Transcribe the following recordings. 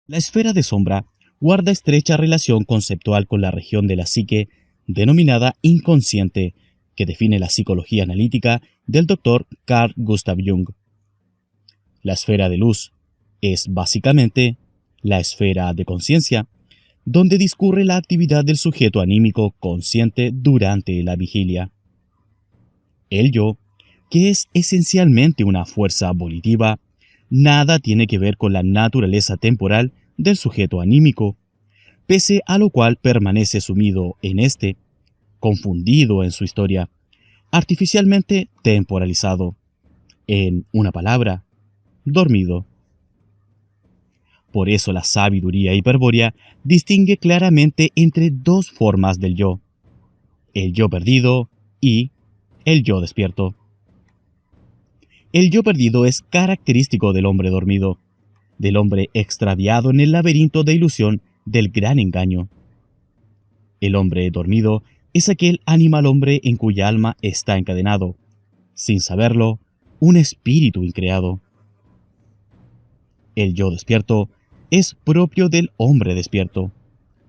La esfera de sombra guarda estrecha relación conceptual con la región de la psique denominada inconsciente, que define la psicología analítica del Dr. Carl Gustav Jung. La esfera de luz es básicamente la esfera de conciencia, donde discurre la actividad del sujeto anímico consciente durante la vigilia. El yo, que es esencialmente una fuerza volitiva, nada tiene que ver con la naturaleza temporal del sujeto anímico, pese a lo cual permanece sumido en este, confundido en su historia, artificialmente temporalizado, en una palabra, dormido. Por eso la sabiduría hiperbórea distingue claramente entre dos formas del yo: el yo perdido y el yo despierto. El yo perdido es característico del hombre dormido, del hombre extraviado en el laberinto de ilusión del gran engaño. El hombre dormido es aquel animal hombre en cuya alma está encadenado, sin saberlo, un espíritu increado. El yo despierto es propio del hombre despierto,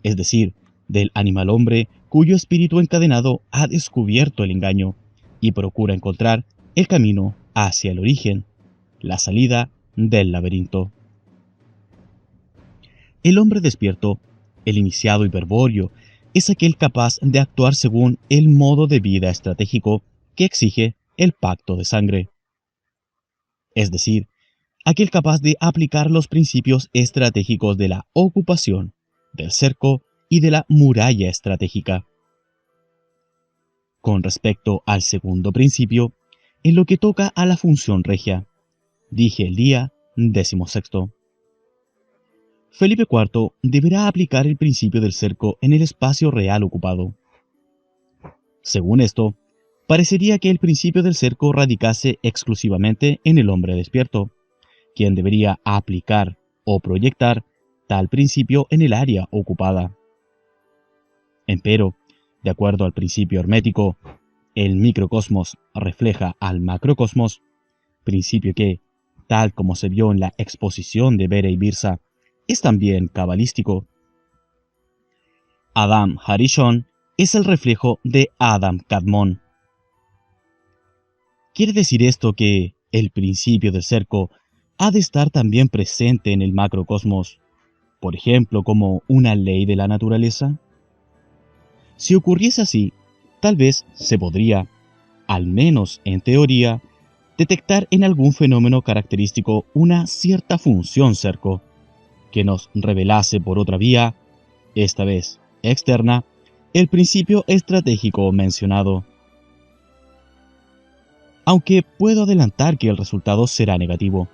es decir, del animal hombre cuyo espíritu encadenado ha descubierto el engaño y procura encontrar el camino hacia el origen, la salida del laberinto. El hombre despierto, el iniciado hiperbóreo, es aquel capaz de actuar según el modo de vida estratégico que exige el pacto de sangre. Es decir, aquel capaz de aplicar los principios estratégicos de la ocupación, del cerco y de la muralla estratégica. Con respecto al segundo principio, en lo que toca a la función regia, dije el día 16. Felipe IV deberá aplicar el principio del cerco en el espacio real ocupado. Según esto, parecería que el principio del cerco radicase exclusivamente en el hombre despierto, quien debería aplicar o proyectar tal principio en el área ocupada. Empero, de acuerdo al principio hermético, el microcosmos refleja al macrocosmos, principio que, tal como se vio en la exposición de Bere y Birsa, es también cabalístico. Adam Harishon es el reflejo de Adam Kadmon. ¿Quiere decir esto que el principio del cerco ha de estar también presente en el macrocosmos, por ejemplo, como una ley de la naturaleza? Si ocurriese así, tal vez se podría, al menos en teoría, detectar en algún fenómeno característico una cierta función cerco, que nos revelase por otra vía, esta vez externa, el principio estratégico mencionado. Aunque puedo adelantar que el resultado será negativo,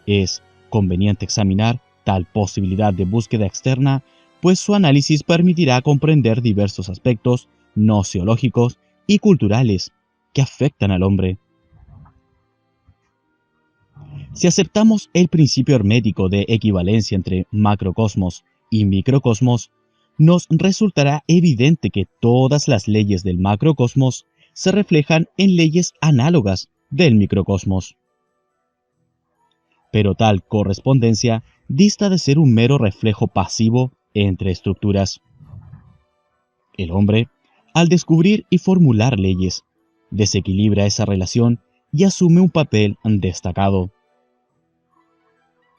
es conveniente examinar tal posibilidad de búsqueda externa, pues su análisis permitirá comprender diversos aspectos nociológicos y culturales que afectan al hombre. Si aceptamos el principio hermético de equivalencia entre macrocosmos y microcosmos, nos resultará evidente que todas las leyes del macrocosmos se reflejan en leyes análogas del microcosmos. Pero tal correspondencia dista de ser un mero reflejo pasivo entre estructuras. El hombre, al descubrir y formular leyes, desequilibra esa relación y asume un papel destacado.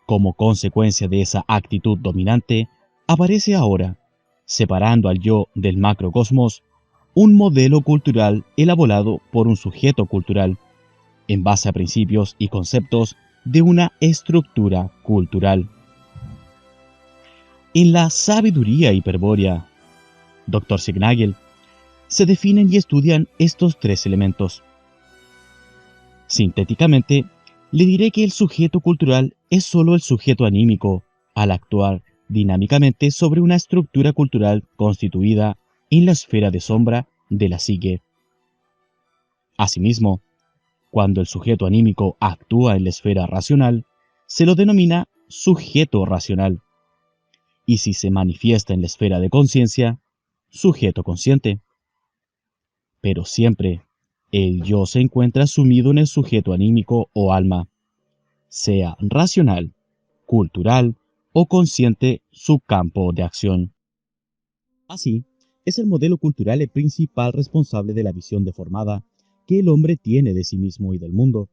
Como consecuencia de esa actitud dominante, aparece ahora, separando al yo del macrocosmos, un modelo cultural elaborado por un sujeto cultural, en base a principios y conceptos de una estructura cultural. En la sabiduría hiperbórea, Dr. Signagel, se definen y estudian estos tres elementos. Sintéticamente, le diré que el sujeto cultural es sólo el sujeto anímico al actuar dinámicamente sobre una estructura cultural constituida en la esfera de sombra de la psique. Asimismo, cuando el sujeto anímico actúa en la esfera racional, se lo denomina sujeto racional, y si se manifiesta en la esfera de conciencia, sujeto consciente. Pero siempre, el yo se encuentra sumido en el sujeto anímico o alma, sea racional, cultural o consciente su campo de acción. Así, es el modelo cultural el principal responsable de la visión deformada que el hombre tiene de sí mismo y del mundo,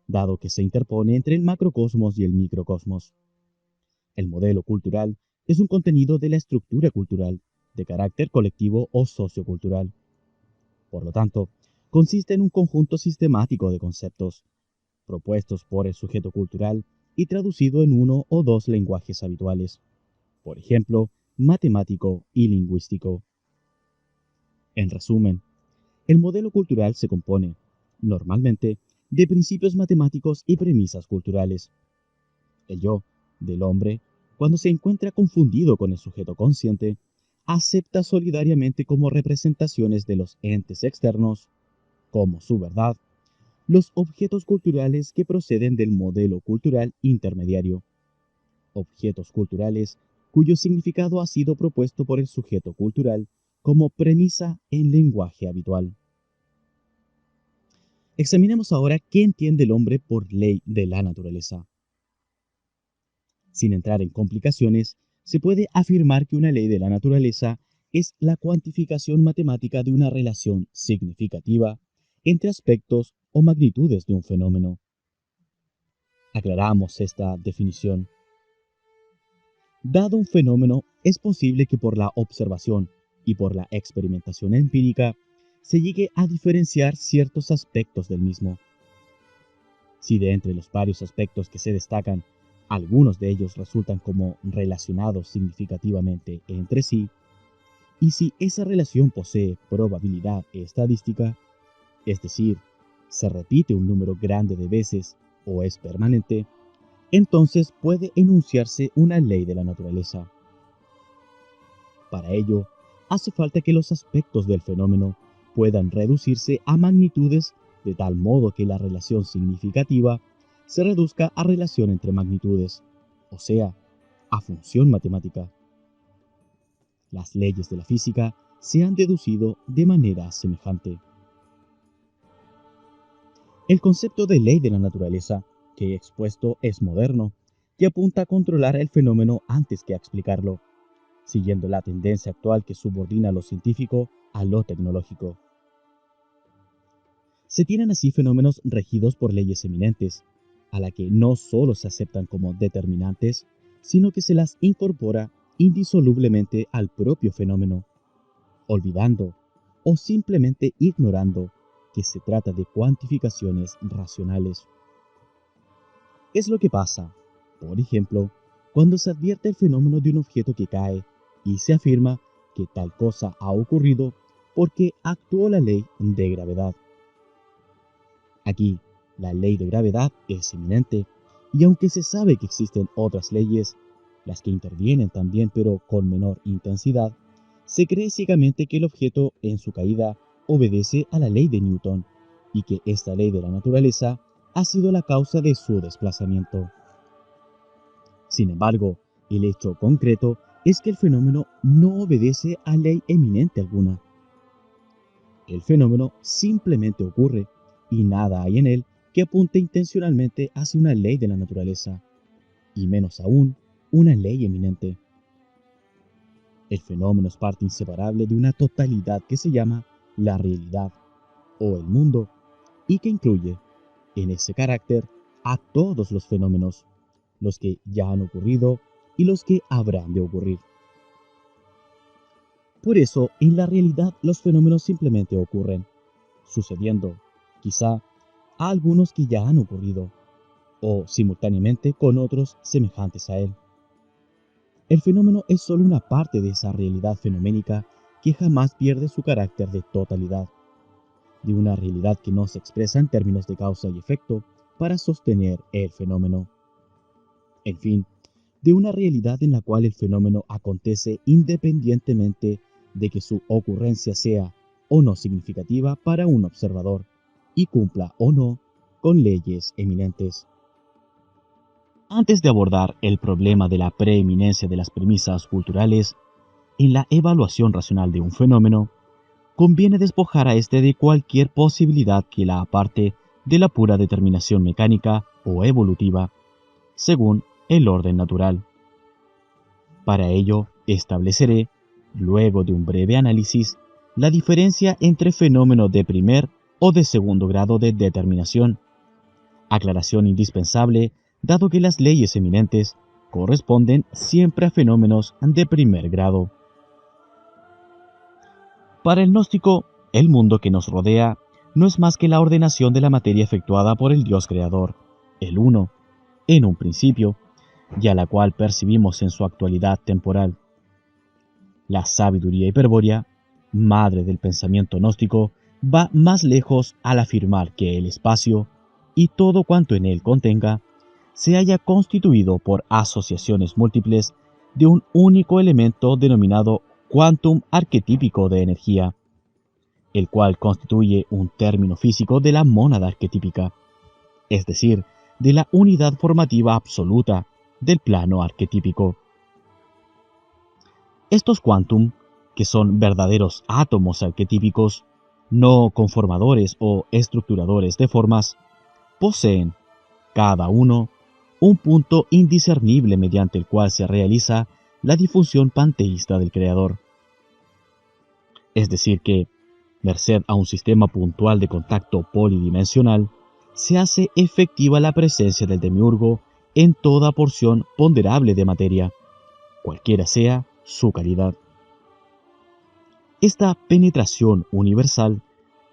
dado que se interpone entre el macrocosmos y el microcosmos. El modelo cultural es un contenido de la estructura cultural, de carácter colectivo o sociocultural. Por lo tanto, consiste en un conjunto sistemático de conceptos, propuestos por el sujeto cultural y traducido en uno o dos lenguajes habituales, por ejemplo, matemático y lingüístico. En resumen, el modelo cultural se compone, normalmente, de principios matemáticos y premisas culturales. El yo, del hombre, cuando se encuentra confundido con el sujeto consciente, acepta solidariamente como representaciones de los entes externos, como su verdad, los objetos culturales que proceden del modelo cultural intermediario, objetos culturales cuyo significado ha sido propuesto por el sujeto cultural como premisa en lenguaje habitual. Examinemos ahora qué entiende el hombre por ley de la naturaleza. Sin entrar en complicaciones, se puede afirmar que una ley de la naturaleza es la cuantificación matemática de una relación significativa entre aspectos o magnitudes de un fenómeno. Aclaramos esta definición. Dado un fenómeno, es posible que por la observación y por la experimentación empírica se llegue a diferenciar ciertos aspectos del mismo. Si de entre los varios aspectos que se destacan, algunos de ellos resultan como relacionados significativamente entre sí, y si esa relación posee probabilidad estadística, es decir, se repite un número grande de veces o es permanente, entonces puede enunciarse una ley de la naturaleza. Para ello, hace falta que los aspectos del fenómeno puedan reducirse a magnitudes de tal modo que la relación significativa se reduzca a relación entre magnitudes, o sea, a función matemática. Las leyes de la física se han deducido de manera semejante. El concepto de ley de la naturaleza que he expuesto es moderno y apunta a controlar el fenómeno antes que a explicarlo, siguiendo la tendencia actual que subordina lo científico a lo tecnológico. Se tienen así fenómenos regidos por leyes eminentes, a la que no solo se aceptan como determinantes, sino que se las incorpora indisolublemente al propio fenómeno, olvidando o simplemente ignorando que se trata de cuantificaciones racionales. Es lo que pasa, por ejemplo, cuando se advierte el fenómeno de un objeto que cae y se afirma que tal cosa ha ocurrido porque actuó la ley de gravedad. Aquí, la ley de gravedad es eminente, y aunque se sabe que existen otras leyes, las que intervienen también pero con menor intensidad, se cree ciegamente que el objeto en su caída obedece a la ley de Newton, y que esta ley de la naturaleza ha sido la causa de su desplazamiento. Sin embargo, el hecho concreto es que el fenómeno no obedece a ley eminente alguna. El fenómeno simplemente ocurre y nada hay en él que apunte intencionalmente hacia una ley de la naturaleza, y menos aún una ley eminente. El fenómeno es parte inseparable de una totalidad que se llama la realidad o el mundo y que incluye en ese carácter a todos los fenómenos, los que ya han ocurrido y los que habrán de ocurrir. Por eso, en la realidad los fenómenos simplemente ocurren, sucediendo, quizá, a algunos que ya han ocurrido, o simultáneamente con otros semejantes a él. El fenómeno es solo una parte de esa realidad fenoménica que jamás pierde su carácter de totalidad, de una realidad que no se expresa en términos de causa y efecto para sostener el fenómeno. En fin, de una realidad en la cual el fenómeno acontece independientemente de que su ocurrencia sea o no significativa para un observador y cumpla o no con leyes eminentes. Antes de abordar el problema de la preeminencia de las premisas culturales en la evaluación racional de un fenómeno, conviene despojar a éste de cualquier posibilidad que la aparte de la pura determinación mecánica o evolutiva, según el orden natural. Para ello, estableceré, luego de un breve análisis, la diferencia entre fenómenos de primer o de segundo grado de determinación, aclaración indispensable dado que las leyes eminentes corresponden siempre a fenómenos de primer grado. Para el gnóstico, el mundo que nos rodea no es más que la ordenación de la materia efectuada por el Dios Creador, el Uno, en un principio, y a la cual percibimos en su actualidad temporal. La sabiduría hiperbórea, madre del pensamiento gnóstico, va más lejos al afirmar que el espacio, y todo cuanto en él contenga, se haya constituido por asociaciones múltiples de un único elemento denominado quantum arquetípico de energía, el cual constituye un término físico de la mónada arquetípica, es decir, de la unidad formativa absoluta del plano arquetípico. Estos quantum, que son verdaderos átomos arquetípicos, no conformadores o estructuradores de formas, poseen, cada uno, un punto indiscernible mediante el cual se realiza la difusión panteísta del Creador. Es decir que, merced a un sistema puntual de contacto polidimensional, se hace efectiva la presencia del demiurgo en toda porción ponderable de materia, cualquiera sea su calidad. Esta penetración universal,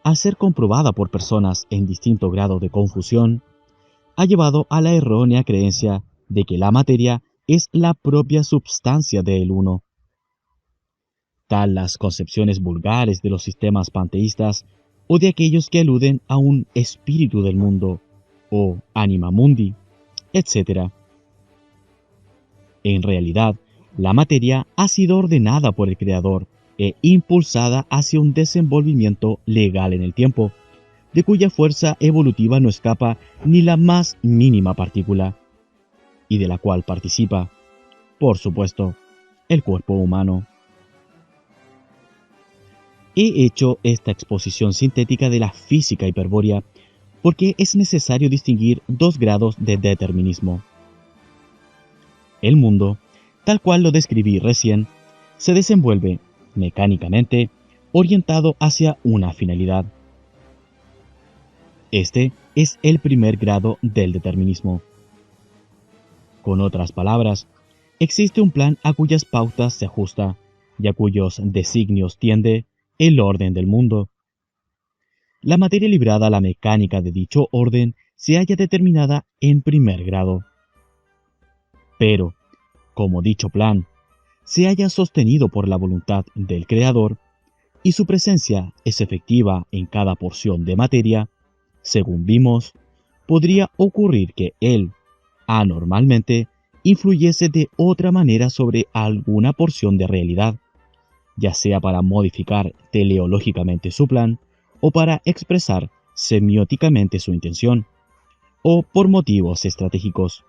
al ser comprobada por personas en distinto grado de confusión, ha llevado a la errónea creencia de que la materia es la propia substancia del Uno. Tal las concepciones vulgares de los sistemas panteístas o de aquellos que aluden a un espíritu del mundo o anima mundi, etc. En realidad, la materia ha sido ordenada por el Creador e impulsada hacia un desenvolvimiento legal en el tiempo, de cuya fuerza evolutiva no escapa ni la más mínima partícula, y de la cual participa, por supuesto, el cuerpo humano. He hecho esta exposición sintética de la física hiperbórea porque es necesario distinguir dos grados de determinismo. El mundo, tal cual lo describí recién, se desenvuelve, mecánicamente, orientado hacia una finalidad. Este es el primer grado del determinismo. Con otras palabras, existe un plan a cuyas pautas se ajusta y a cuyos designios tiende el orden del mundo. La materia librada a la mecánica de dicho orden se halla determinada en primer grado. Pero, como dicho plan se haya sostenido por la voluntad del Creador, y su presencia es efectiva en cada porción de materia, según vimos, podría ocurrir que él, anormalmente, influyese de otra manera sobre alguna porción de realidad, ya sea para modificar teleológicamente su plan, o para expresar semióticamente su intención, o por motivos estratégicos.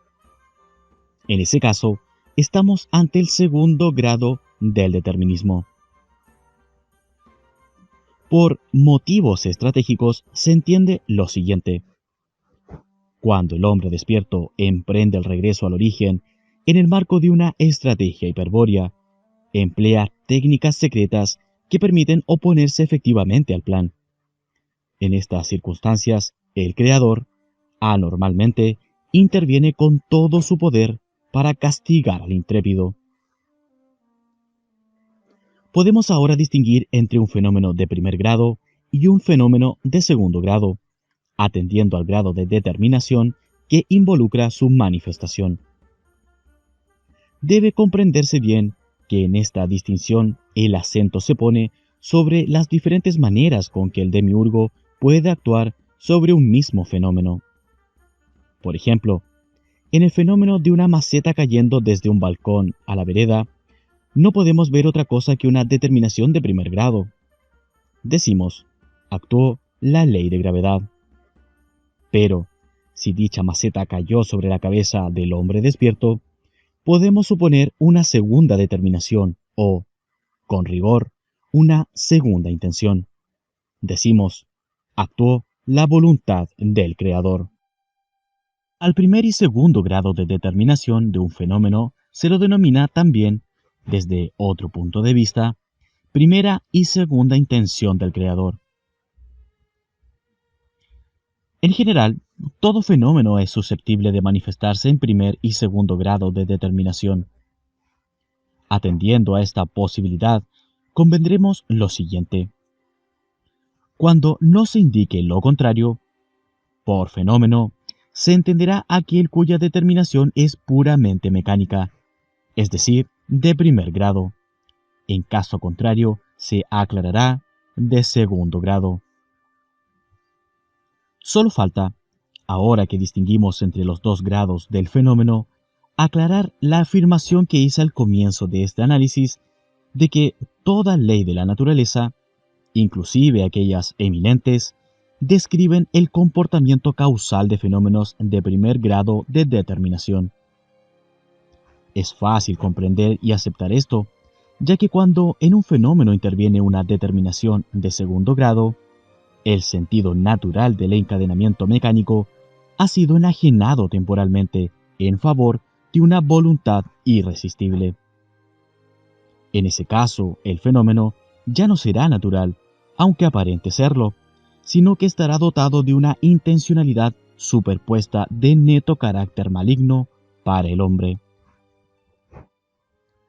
En ese caso, estamos ante el segundo grado del determinismo. Por motivos estratégicos se entiende lo siguiente. Cuando el hombre despierto emprende el regreso al origen en el marco de una estrategia hiperbórea, emplea técnicas secretas que permiten oponerse efectivamente al plan. En estas circunstancias, el Creador, anormalmente, interviene con todo su poder para castigar al intrépido. Podemos ahora distinguir entre un fenómeno de primer grado y un fenómeno de segundo grado, atendiendo al grado de determinación que involucra su manifestación. Debe comprenderse bien que en esta distinción el acento se pone sobre las diferentes maneras con que el demiurgo puede actuar sobre un mismo fenómeno. Por ejemplo, en el fenómeno de una maceta cayendo desde un balcón a la vereda, no podemos ver otra cosa que una determinación de primer grado. Decimos, actuó la ley de gravedad. Pero, si dicha maceta cayó sobre la cabeza del hombre despierto, podemos suponer una segunda determinación o, con rigor, una segunda intención. Decimos, actuó la voluntad del Creador. Al primer y segundo grado de determinación de un fenómeno se lo denomina también desde otro punto de vista, primera y segunda intención del creador. En general, todo fenómeno es susceptible de manifestarse en primer y segundo grado de determinación. Atendiendo a esta posibilidad, convendremos lo siguiente. Cuando no se indique lo contrario, por fenómeno, se entenderá aquel cuya determinación es puramente mecánica, es decir, de primer grado. En caso contrario, se aclarará de segundo grado. Solo falta, ahora que distinguimos entre los dos grados del fenómeno, aclarar la afirmación que hice al comienzo de este análisis de que toda ley de la naturaleza, inclusive aquellas eminentes, describen el comportamiento causal de fenómenos de primer grado de determinación. Es fácil comprender y aceptar esto, ya que cuando en un fenómeno interviene una determinación de segundo grado, el sentido natural del encadenamiento mecánico ha sido enajenado temporalmente en favor de una voluntad irresistible. En ese caso, el fenómeno ya no será natural, aunque aparente serlo, sino que estará dotado de una intencionalidad superpuesta de neto carácter maligno para el hombre.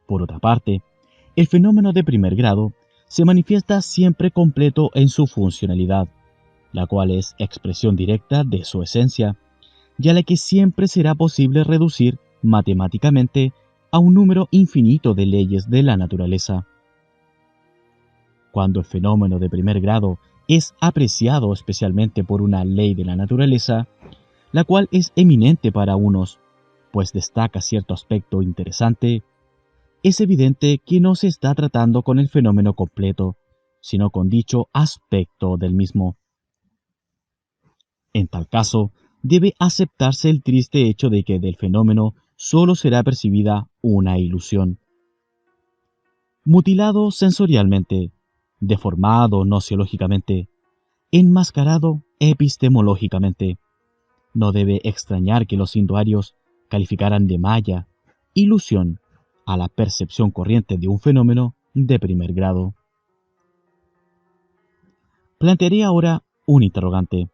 Por otra parte, el fenómeno de primer grado se manifiesta siempre completo en su funcionalidad, la cual es expresión directa de su esencia, y a la que siempre será posible reducir matemáticamente a un número infinito de leyes de la naturaleza. Cuando el fenómeno de primer grado es apreciado especialmente por una ley de la naturaleza, la cual es eminente para unos, pues destaca cierto aspecto interesante, es evidente que no se está tratando con el fenómeno completo, sino con dicho aspecto del mismo. En tal caso, debe aceptarse el triste hecho de que del fenómeno solo será percibida una ilusión. Mutilado sensorialmente, deformado nociológicamente, enmascarado epistemológicamente, no debe extrañar que los hinduarios calificaran de maya, ilusión, a la percepción corriente de un fenómeno de primer grado. Plantearé ahora un interrogante,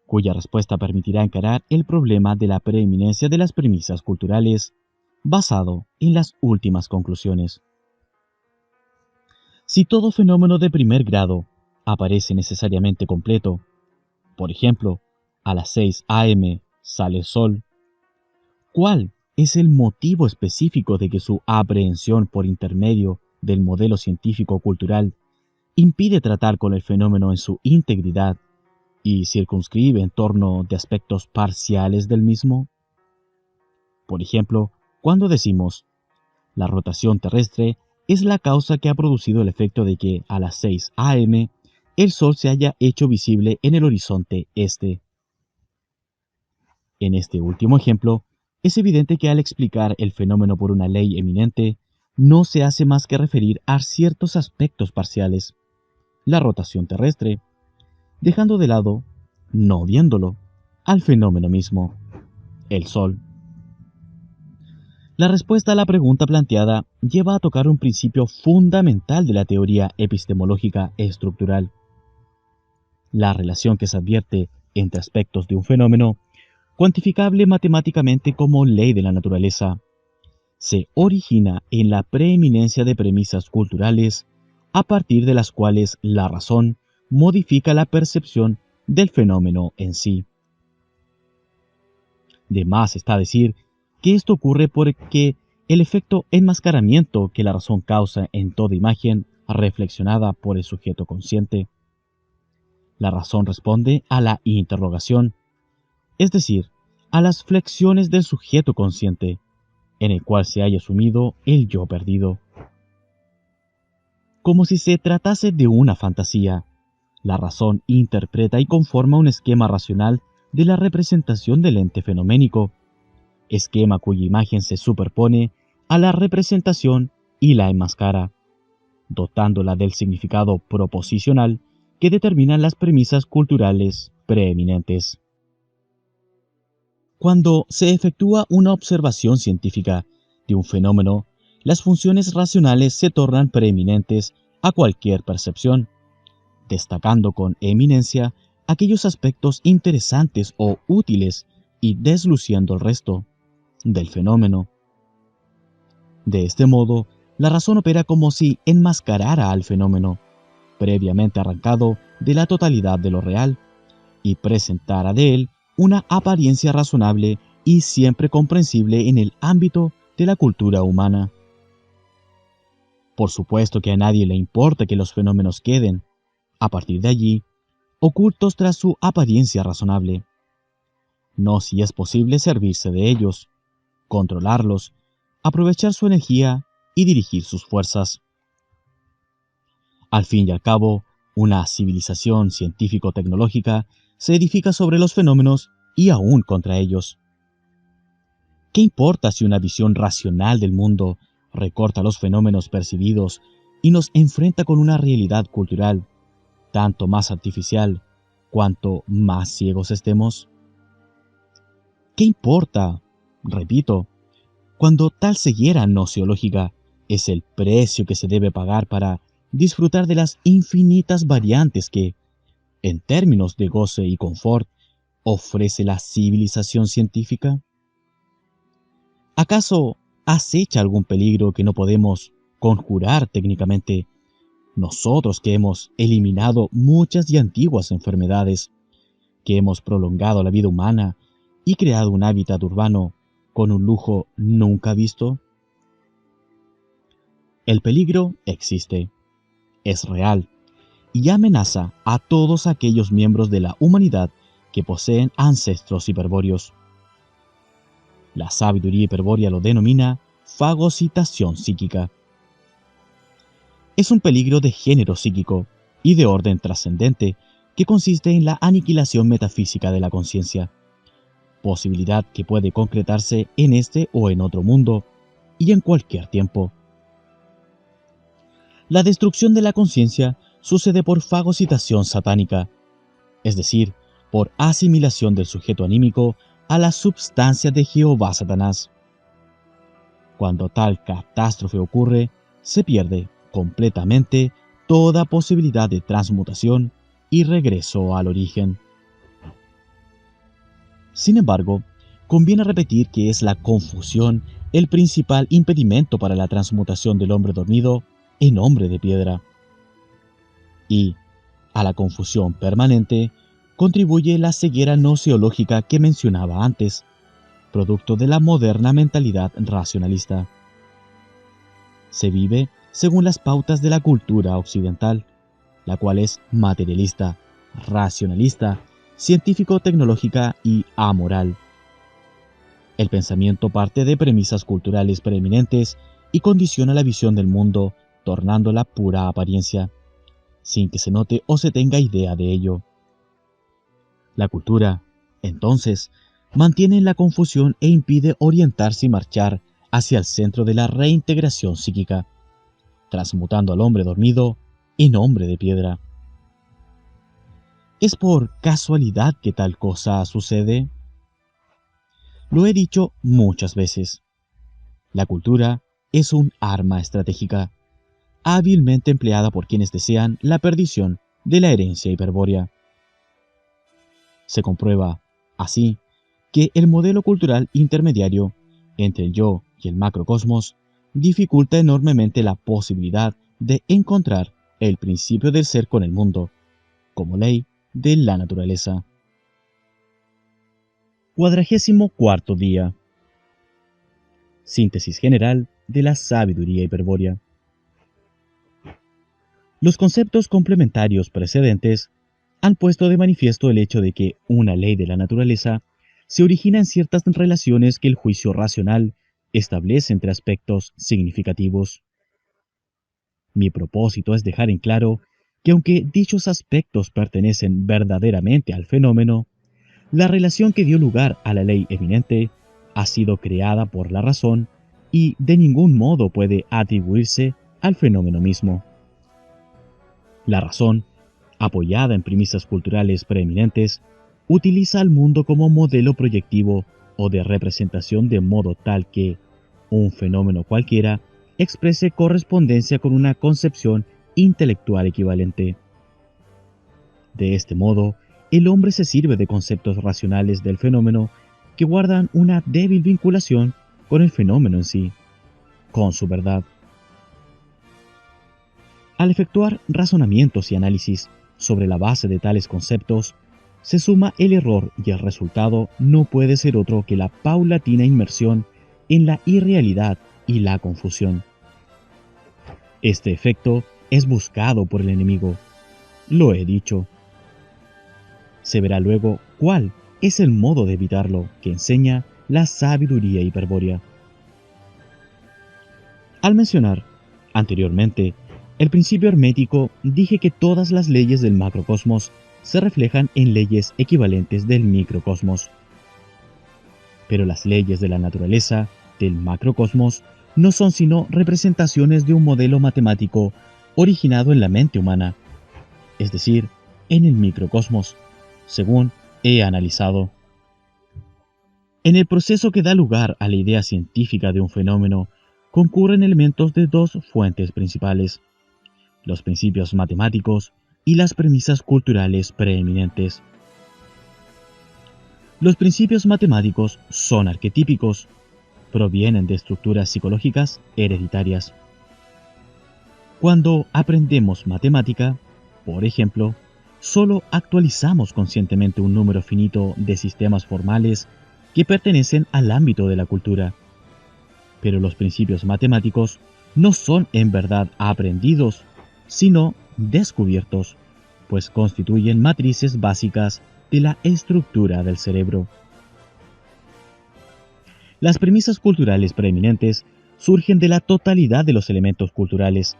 cuya respuesta permitirá encarar el problema de la preeminencia de las premisas culturales, basado en las últimas conclusiones. Si todo fenómeno de primer grado aparece necesariamente completo, por ejemplo, a las 6 a.m. sale el sol, ¿cuál es el motivo específico de que su aprehensión por intermedio del modelo científico-cultural impide tratar con el fenómeno en su integridad y circunscribe en torno de aspectos parciales del mismo? Por ejemplo, cuando decimos, la rotación terrestre es la causa que ha producido el efecto de que a las 6 a.m. el Sol se haya hecho visible en el horizonte este. En este último ejemplo, es evidente que al explicar el fenómeno por una ley eminente, no se hace más que referir a ciertos aspectos parciales, la rotación terrestre, dejando de lado, no viéndolo, al fenómeno mismo, el Sol. La respuesta a la pregunta planteada lleva a tocar un principio fundamental de la teoría epistemológica estructural. La relación que se advierte entre aspectos de un fenómeno, cuantificable matemáticamente como ley de la naturaleza, se origina en la preeminencia de premisas culturales a partir de las cuales la razón modifica la percepción del fenómeno en sí. De más está decir que esto ocurre porque el efecto enmascaramiento que la razón causa en toda imagen reflexionada por el sujeto consciente. La razón responde a la interrogación, es decir, a las flexiones del sujeto consciente, en el cual se haya sumido el yo perdido. Como si se tratase de una fantasía, la razón interpreta y conforma un esquema racional de la representación del ente fenoménico, esquema cuya imagen se superpone a la representación y la enmascara, dotándola del significado proposicional que determinan las premisas culturales preeminentes. Cuando se efectúa una observación científica de un fenómeno, las funciones racionales se tornan preeminentes a cualquier percepción, destacando con eminencia aquellos aspectos interesantes o útiles y desluciendo el resto del fenómeno. De este modo, la razón opera como si enmascarara al fenómeno, previamente arrancado de la totalidad de lo real, y presentara de él una apariencia razonable y siempre comprensible en el ámbito de la cultura humana. Por supuesto que a nadie le importa que los fenómenos queden, a partir de allí, ocultos tras su apariencia razonable. No si es posible servirse de ellos, controlarlos, aprovechar su energía y dirigir sus fuerzas. Al fin y al cabo, una civilización científico-tecnológica se edifica sobre los fenómenos y aún contra ellos. ¿Qué importa si una visión racional del mundo recorta los fenómenos percibidos y nos enfrenta con una realidad cultural, tanto más artificial cuanto más ciegos estemos? ¿Qué importa, repito, cuando tal ceguera gnoseológica es el precio que se debe pagar para disfrutar de las infinitas variantes que, en términos de goce y confort, ofrece la civilización científica? ¿Acaso acecha algún peligro que no podemos conjurar técnicamente, nosotros que hemos eliminado muchas y antiguas enfermedades, que hemos prolongado la vida humana y creado un hábitat urbano con un lujo nunca visto? El peligro existe, es real, y amenaza a todos aquellos miembros de la humanidad que poseen ancestros hiperbóreos. La sabiduría hiperbórea lo denomina fagocitación psíquica. Es un peligro de género psíquico y de orden trascendente que consiste en la aniquilación metafísica de la conciencia, posibilidad que puede concretarse en este o en otro mundo y en cualquier tiempo. La destrucción de la conciencia sucede por fagocitación satánica, es decir, por asimilación del sujeto anímico a la substancia de Jehová Satanás. Cuando tal catástrofe ocurre, se pierde completamente toda posibilidad de transmutación y regreso al origen. Sin embargo, conviene repetir que es la confusión el principal impedimento para la transmutación del hombre dormido en hombre de piedra. Y, a la confusión permanente, contribuye la ceguera gnoseológica que mencionaba antes, producto de la moderna mentalidad racionalista. Se vive según las pautas de la cultura occidental, la cual es materialista, racionalista, científico-tecnológica y amoral. El pensamiento parte de premisas culturales preeminentes y condiciona la visión del mundo, tornándola pura apariencia, sin que se note o se tenga idea de ello. La cultura, entonces, mantiene la confusión e impide orientarse y marchar hacia el centro de la reintegración psíquica, transmutando al hombre dormido en hombre de piedra. ¿Es por casualidad que tal cosa sucede? Lo he dicho muchas veces. La cultura es un arma estratégica, hábilmente empleada por quienes desean la perdición de la herencia hiperbórea. Se comprueba, así, que el modelo cultural intermediario entre el yo y el macrocosmos dificulta enormemente la posibilidad de encontrar el principio del ser con el mundo, como ley de la naturaleza. 44º día. Síntesis general de la sabiduría hiperbórea. Los conceptos complementarios precedentes han puesto de manifiesto el hecho de que una ley de la naturaleza se origina en ciertas relaciones que el juicio racional establece entre aspectos significativos. Mi propósito es dejar en claro que aunque dichos aspectos pertenecen verdaderamente al fenómeno, la relación que dio lugar a la ley eminente ha sido creada por la razón y de ningún modo puede atribuirse al fenómeno mismo. La razón, apoyada en premisas culturales preeminentes, utiliza al mundo como modelo proyectivo o de representación de modo tal que un fenómeno cualquiera exprese correspondencia con una concepción intelectual equivalente. De este modo, el hombre se sirve de conceptos racionales del fenómeno que guardan una débil vinculación con el fenómeno en sí, con su verdad. Al efectuar razonamientos y análisis sobre la base de tales conceptos, se suma el error y el resultado no puede ser otro que la paulatina inmersión en la irrealidad y la confusión. Este efecto es buscado por el enemigo. Lo he dicho. Se verá luego cuál es el modo de evitarlo que enseña la sabiduría hiperbórea. Al mencionar anteriormente el principio hermético, dije que todas las leyes del macrocosmos se reflejan en leyes equivalentes del microcosmos. Pero las leyes de la naturaleza del macrocosmos no son sino representaciones de un modelo matemático originado en la mente humana, es decir, en el microcosmos, según he analizado. En el proceso que da lugar a la idea científica de un fenómeno, concurren elementos de dos fuentes principales: los principios matemáticos y las premisas culturales preeminentes. Los principios matemáticos son arquetípicos, provienen de estructuras psicológicas hereditarias. Cuando aprendemos matemática, por ejemplo, solo actualizamos conscientemente un número finito de sistemas formales que pertenecen al ámbito de la cultura. Pero los principios matemáticos no son en verdad aprendidos, sino descubiertos, pues constituyen matrices básicas de la estructura del cerebro. Las premisas culturales preeminentes surgen de la totalidad de los elementos culturales,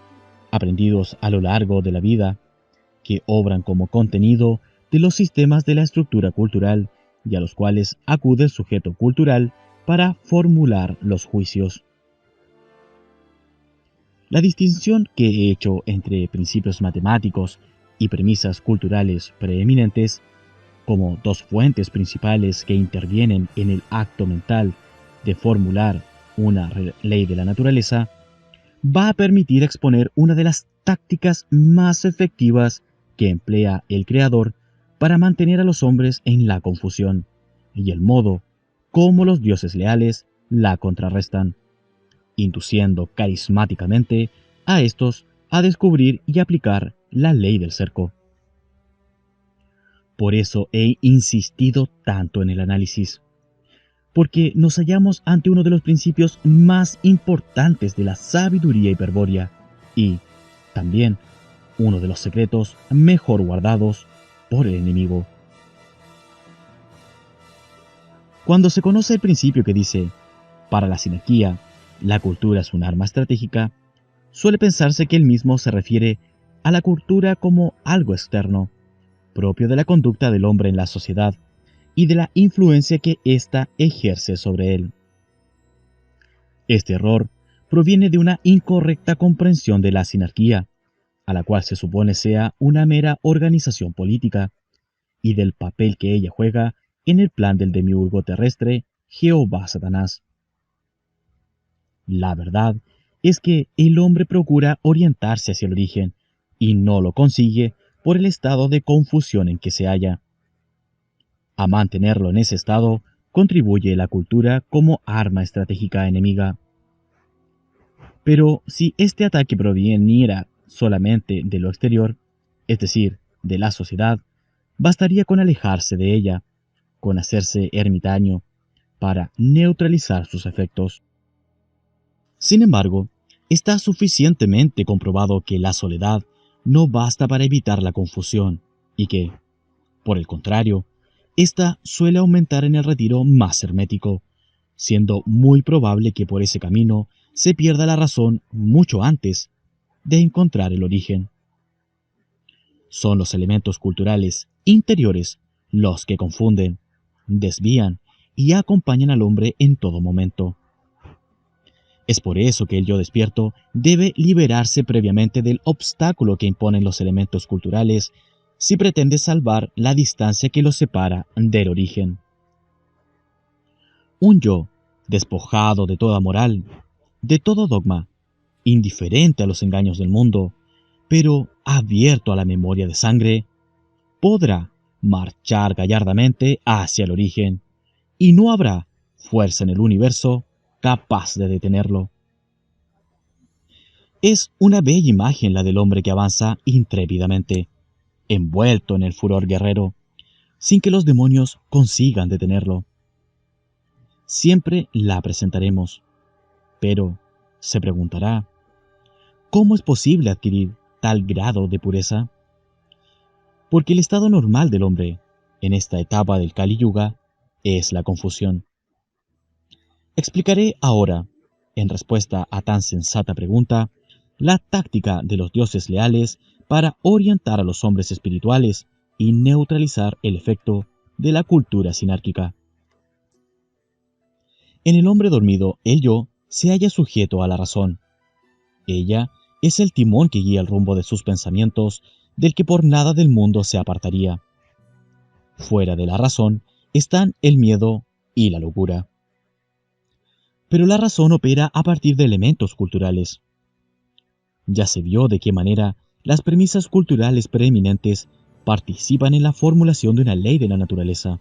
aprendidos a lo largo de la vida, que obran como contenido de los sistemas de la estructura cultural y a los cuales acude el sujeto cultural para formular los juicios. La distinción que he hecho entre principios matemáticos y premisas culturales preeminentes, como dos fuentes principales que intervienen en el acto mental de formular una ley de la naturaleza, va a permitir exponer una de las tácticas más efectivas que emplea el Creador para mantener a los hombres en la confusión, y el modo como los dioses leales la contrarrestan, induciendo carismáticamente a estos a descubrir y aplicar la ley del cerco. Por eso he insistido tanto en el análisis, porque nos hallamos ante uno de los principios más importantes de la sabiduría hiperbórea y, también, uno de los secretos mejor guardados por el enemigo. Cuando se conoce el principio que dice, para la sinarquía, la cultura es un arma estratégica, suele pensarse que el mismo se refiere a la cultura como algo externo, propio de la conducta del hombre en la sociedad y de la influencia que ésta ejerce sobre él. Este error proviene de una incorrecta comprensión de la sinarquía, a la cual se supone sea una mera organización política, y del papel que ella juega en el plan del demiurgo terrestre, Jehová Satanás. La verdad es que el hombre procura orientarse hacia el origen, y no lo consigue por el estado de confusión en que se halla. A mantenerlo en ese estado contribuye la cultura como arma estratégica enemiga. Pero si este ataque proviniera solamente de lo exterior, es decir, de la sociedad, bastaría con alejarse de ella, con hacerse ermitaño, para neutralizar sus efectos. Sin embargo, está suficientemente comprobado que la soledad no basta para evitar la confusión, y que, por el contrario, ésta suele aumentar en el retiro más hermético, siendo muy probable que por ese camino se pierda la razón mucho antes de encontrar el origen. Son los elementos culturales interiores los que confunden, desvían y acompañan al hombre en todo momento. Es por eso que el yo despierto debe liberarse previamente del obstáculo que imponen los elementos culturales si pretende salvar la distancia que los separa del origen. Un yo despojado de toda moral, de todo dogma, indiferente a los engaños del mundo, pero abierto a la memoria de sangre, podrá marchar gallardamente hacia el origen, y no habrá fuerza en el universo capaz de detenerlo. Es una bella imagen la del hombre que avanza intrépidamente, envuelto en el furor guerrero, sin que los demonios consigan detenerlo. Siempre la presentaremos, pero se preguntará, ¿cómo es posible adquirir tal grado de pureza? Porque el estado normal del hombre, en esta etapa del Kali Yuga, es la confusión. Explicaré ahora, en respuesta a tan sensata pregunta, la táctica de los dioses leales para orientar a los hombres espirituales y neutralizar el efecto de la cultura sinárquica. En el hombre dormido, el yo se halla sujeto a la razón. Ella es el timón que guía el rumbo de sus pensamientos, del que por nada del mundo se apartaría. Fuera de la razón están el miedo y la locura. Pero la razón opera a partir de elementos culturales. Ya se vio de qué manera las premisas culturales preeminentes participan en la formulación de una ley de la naturaleza.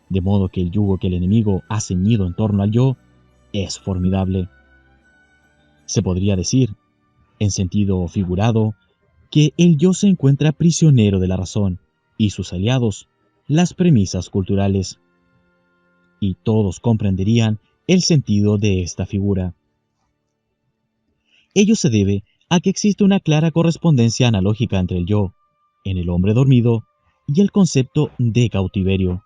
De modo que el yugo que el enemigo ha ceñido en torno al yo es formidable. Se podría decir, en sentido figurado, que el yo se encuentra prisionero de la razón y sus aliados, las premisas culturales. Y todos comprenderían el sentido de esta figura. Ello se debe a que existe una clara correspondencia analógica entre el yo, en el hombre dormido, y el concepto de cautiverio.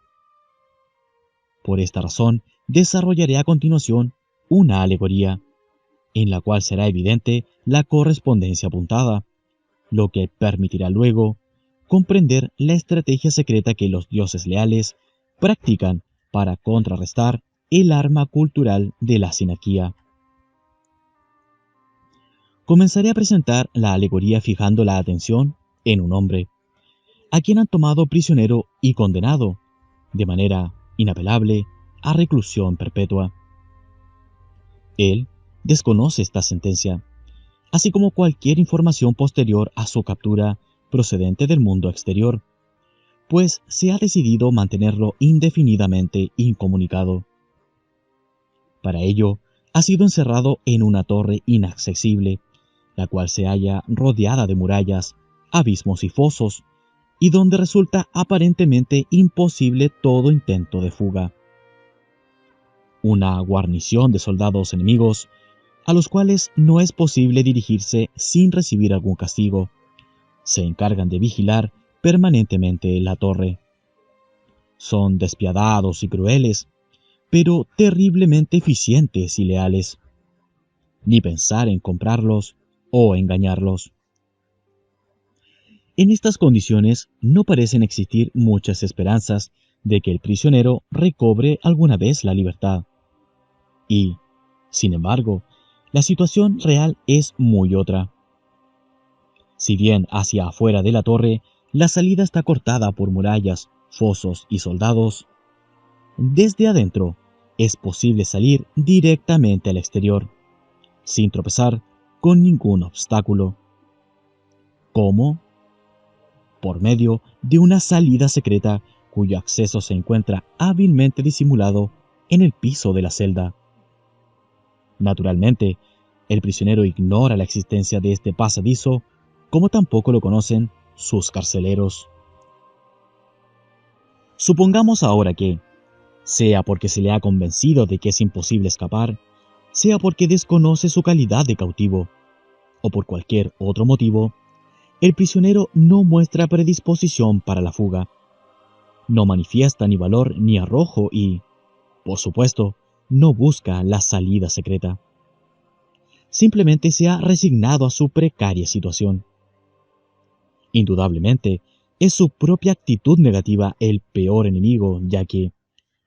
Por esta razón, desarrollaré a continuación una alegoría, en la cual será evidente la correspondencia apuntada, lo que permitirá luego comprender la estrategia secreta que los dioses leales practican para contrarrestar el arma cultural de la sinarquía. Comenzaré a presentar la alegoría fijando la atención en un hombre, a quien han tomado prisionero y condenado, de manera inapelable, a reclusión perpetua. Él desconoce esta sentencia, así como cualquier información posterior a su captura procedente del mundo exterior, pues se ha decidido mantenerlo indefinidamente incomunicado. Para ello, ha sido encerrado en una torre inaccesible, la cual se halla rodeada de murallas, abismos y fosos, y donde resulta aparentemente imposible todo intento de fuga. Una guarnición de soldados enemigos, a los cuales no es posible dirigirse sin recibir algún castigo, se encargan de vigilar permanentemente la torre. Son despiadados y crueles, pero terriblemente eficientes y leales. Ni pensar en comprarlos o engañarlos. En estas condiciones no parecen existir muchas esperanzas de que el prisionero recobre alguna vez la libertad. Y, sin embargo, la situación real es muy otra. Si bien hacia afuera de la torre la salida está cortada por murallas, fosos y soldados, desde adentro es posible salir directamente al exterior, sin tropezar con ningún obstáculo. ¿Cómo? Por medio de una salida secreta cuyo acceso se encuentra hábilmente disimulado en el piso de la celda. Naturalmente, el prisionero ignora la existencia de este pasadizo, como tampoco lo conocen sus carceleros. Supongamos ahora que, sea porque se le ha convencido de que es imposible escapar, sea porque desconoce su calidad de cautivo, o por cualquier otro motivo, el prisionero no muestra predisposición para la fuga. No manifiesta ni valor ni arrojo y, por supuesto, no busca la salida secreta. Simplemente se ha resignado a su precaria situación. Indudablemente, es su propia actitud negativa el peor enemigo, ya que,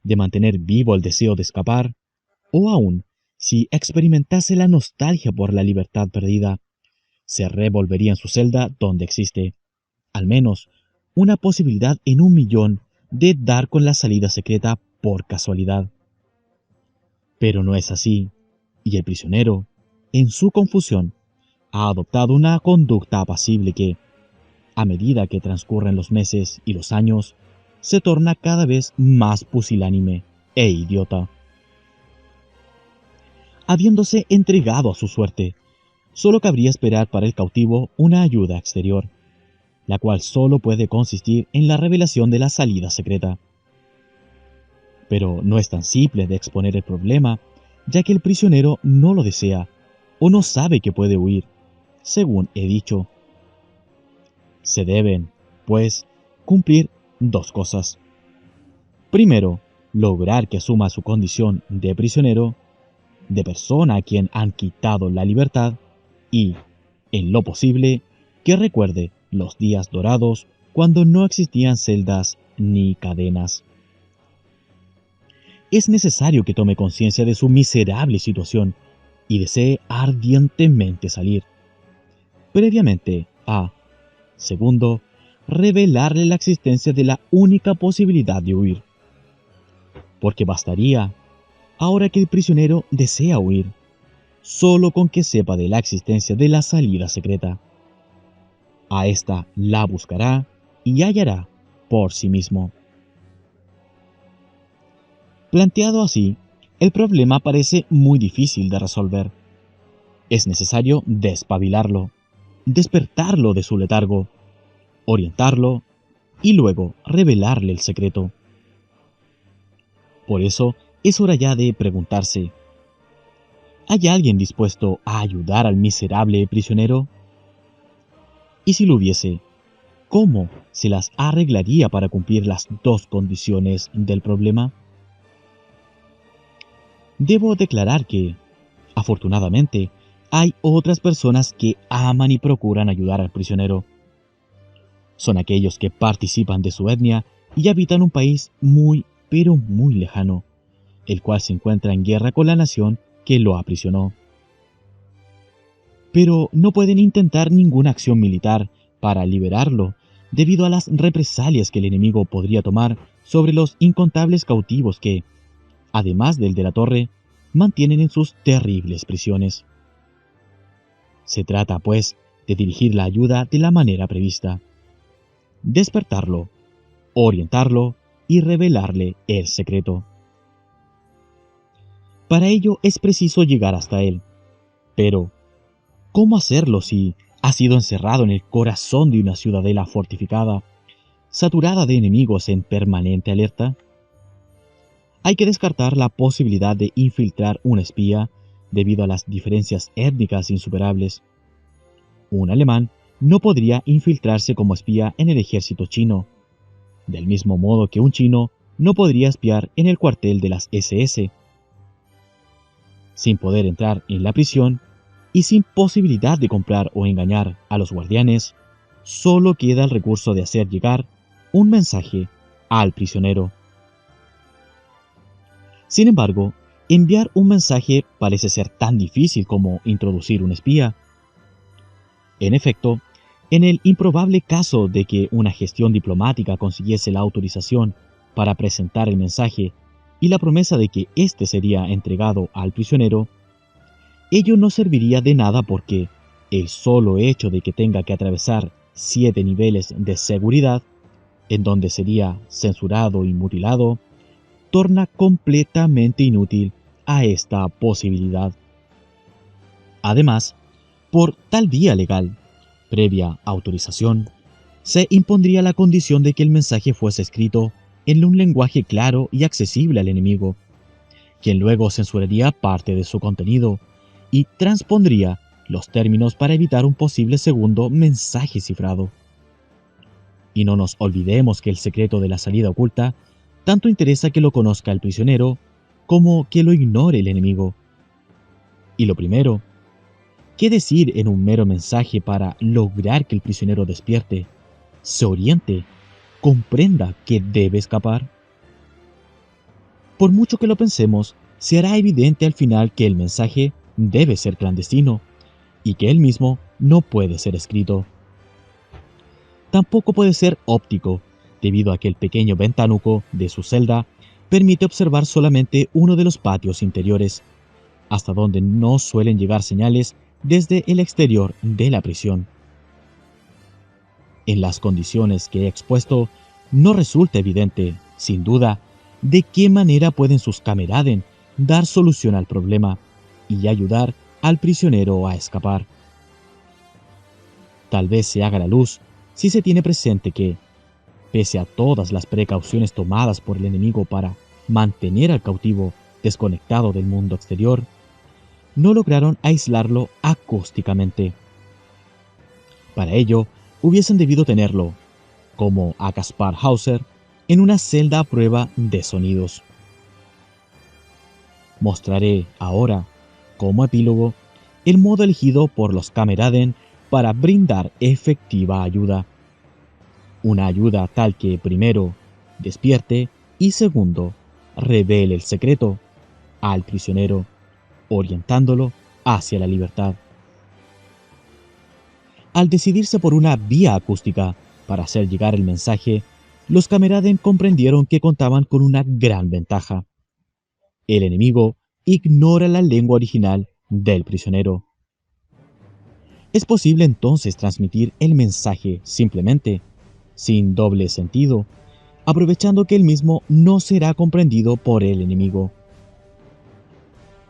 de mantener vivo el deseo de escapar, o aún, si experimentase la nostalgia por la libertad perdida, se revolvería en su celda donde existe, al menos, una posibilidad en 1.000.000 de dar con la salida secreta por casualidad. Pero no es así, y el prisionero, en su confusión, ha adoptado una conducta apacible que, a medida que transcurren los meses y los años, se torna cada vez más pusilánime e idiota. Habiéndose entregado a su suerte, solo cabría esperar para el cautivo una ayuda exterior, la cual solo puede consistir en la revelación de la salida secreta. Pero no es tan simple de exponer el problema, ya que el prisionero no lo desea o no sabe que puede huir, según he dicho. Se deben, pues, cumplir dos cosas. Primero, lograr que asuma su condición de prisionero, de persona a quien han quitado la libertad, y, en lo posible, que recuerde los días dorados cuando no existían celdas ni cadenas. Es necesario que tome conciencia de su miserable situación y desee ardientemente salir. Previamente a, segundo, revelarle la existencia de la única posibilidad de huir. Porque bastaría, ahora que el prisionero desea huir, solo con que sepa de la existencia de la salida secreta. A esta la buscará y hallará por sí mismo. Planteado así, el problema parece muy difícil de resolver. Es necesario despabilarlo, despertarlo de su letargo, orientarlo y luego revelarle el secreto. Por eso es hora ya de preguntarse: ¿hay alguien dispuesto a ayudar al miserable prisionero? Y si lo hubiese, ¿cómo se las arreglaría para cumplir las dos condiciones del problema? Debo declarar que, afortunadamente, hay otras personas que aman y procuran ayudar al prisionero. Son aquellos que participan de su etnia y habitan un país muy, pero muy lejano, el cual se encuentra en guerra con la nación que lo aprisionó. Pero no pueden intentar ninguna acción militar para liberarlo, debido a las represalias que el enemigo podría tomar sobre los incontables cautivos que, además del de la torre, mantienen en sus terribles prisiones. Se trata, pues, de dirigir la ayuda de la manera prevista, despertarlo, orientarlo y revelarle el secreto. Para ello es preciso llegar hasta él. Pero, ¿cómo hacerlo si ha sido encerrado en el corazón de una ciudadela fortificada, saturada de enemigos en permanente alerta? Hay que descartar la posibilidad de infiltrar un espía debido a las diferencias étnicas insuperables. Un alemán no podría infiltrarse como espía en el ejército chino, del mismo modo que un chino no podría espiar en el cuartel de las SS. Sin poder entrar en la prisión y sin posibilidad de comprar o engañar a los guardianes, solo queda el recurso de hacer llegar un mensaje al prisionero. Sin embargo, enviar un mensaje parece ser tan difícil como introducir un espía. En efecto, en el improbable caso de que una gestión diplomática consiguiese la autorización para presentar el mensaje y la promesa de que éste sería entregado al prisionero, ello no serviría de nada porque el solo hecho de que tenga que atravesar 7 niveles de seguridad, en donde sería censurado y mutilado, torna completamente inútil a esta posibilidad. Además, por tal vía legal, previa autorización, se impondría la condición de que el mensaje fuese escrito en un lenguaje claro y accesible al enemigo, quien luego censuraría parte de su contenido y transpondría los términos para evitar un posible segundo mensaje cifrado. Y no nos olvidemos que el secreto de la salida oculta tanto interesa que lo conozca el prisionero como que lo ignore el enemigo. Y lo primero, ¿qué decir en un mero mensaje para lograr que el prisionero despierte, se oriente, comprenda que debe escapar? Por mucho que lo pensemos, se hará evidente al final que el mensaje debe ser clandestino y que él mismo no puede ser escrito. Tampoco puede ser óptico, debido a que el pequeño ventanuco de su celda permite observar solamente uno de los patios interiores, hasta donde no suelen llegar señales desde el exterior de la prisión. En las condiciones que he expuesto, no resulta evidente, sin duda, de qué manera pueden sus cameraden dar solución al problema y ayudar al prisionero a escapar. Tal vez se haga la luz si se tiene presente que, pese a todas las precauciones tomadas por el enemigo para mantener al cautivo desconectado del mundo exterior, no lograron aislarlo acústicamente. Para ello, hubiesen debido tenerlo, como a Kaspar Hauser, en una celda a prueba de sonidos. Mostraré ahora, como epílogo, el modo elegido por los cameraden para brindar efectiva ayuda. Una ayuda tal que, primero, despierte y segundo, revele el secreto al prisionero, orientándolo hacia la libertad. Al decidirse por una vía acústica para hacer llegar el mensaje, los cameraden comprendieron que contaban con una gran ventaja. El enemigo ignora la lengua original del prisionero. Es posible entonces transmitir el mensaje simplemente, sin doble sentido, aprovechando que el mismo no será comprendido por el enemigo.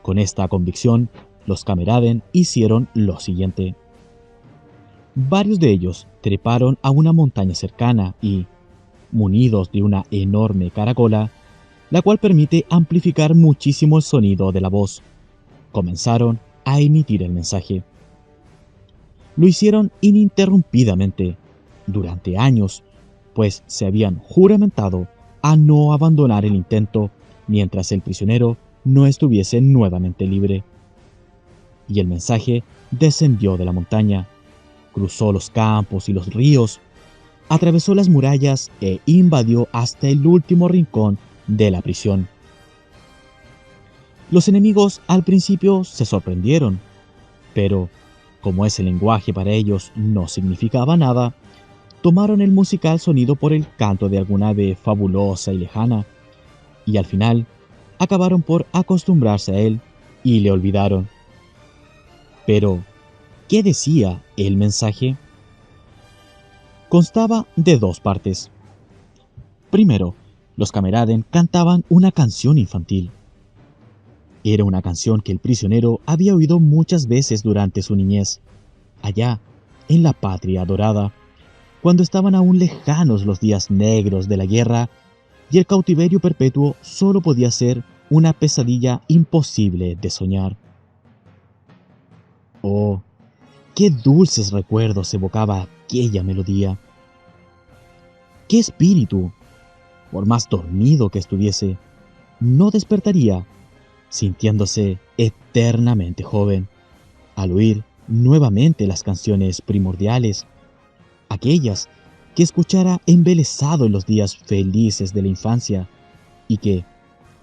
Con esta convicción, los cameraden hicieron lo siguiente. Varios de ellos treparon a una montaña cercana y, munidos de una enorme caracola, la cual permite amplificar muchísimo el sonido de la voz, comenzaron a emitir el mensaje. Lo hicieron ininterrumpidamente, durante años, pues se habían juramentado a no abandonar el intento mientras el prisionero no estuviese nuevamente libre. Y el mensaje descendió de la montaña, cruzó los campos y los ríos, atravesó las murallas e invadió hasta el último rincón de la prisión. Los enemigos al principio se sorprendieron, pero como ese lenguaje para ellos no significaba nada, tomaron el musical sonido por el canto de alguna ave fabulosa y lejana, y al final acabaron por acostumbrarse a él y le olvidaron. Pero, ¿qué decía el mensaje? Constaba de dos partes. Primero, los cameraden cantaban una canción infantil. Era una canción que el prisionero había oído muchas veces durante su niñez, allá, en la patria dorada, cuando estaban aún lejanos los días negros de la guerra y el cautiverio perpetuo solo podía ser una pesadilla imposible de soñar. Oh, qué dulces recuerdos evocaba aquella melodía. ¿Qué espíritu, por más dormido que estuviese, no despertaría, sintiéndose eternamente joven, al oír nuevamente las canciones primordiales, aquellas que escuchara embelesado en los días felices de la infancia y que,